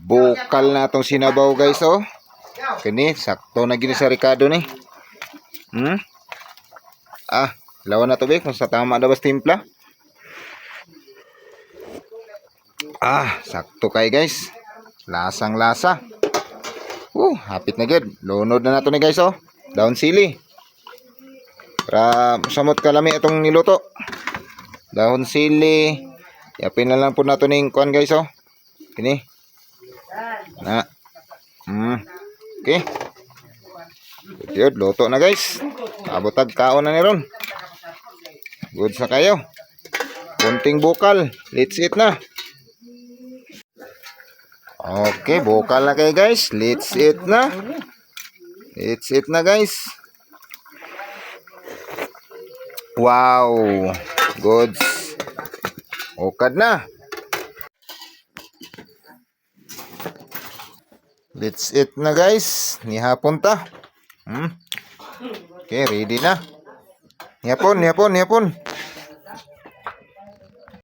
Bukal na itong sinabaw guys oh. Kini, sakto na gini sa Ricardo ni. Lawan na to be kung sa tama na bas timpla. Sakto kay guys. Lasang lasa. Hapit na gid. Lunod na nato ni guys oh. Daon sili. Para samot kalami itong niluto. Daon sili. Yapin na lang po nato ning kuan guys oh. Kini. Okay. Good, luto na guys. Abotag kaon na ni ron. Good sa kayo. Kunting bukal. Let's eat na. Okay, bukal na kayo guys. Let's eat na. Let's eat na guys. Wow. Goods. Ukad na. Let's eat na guys. Nihapon ta. Okay, ready na. Nihapon.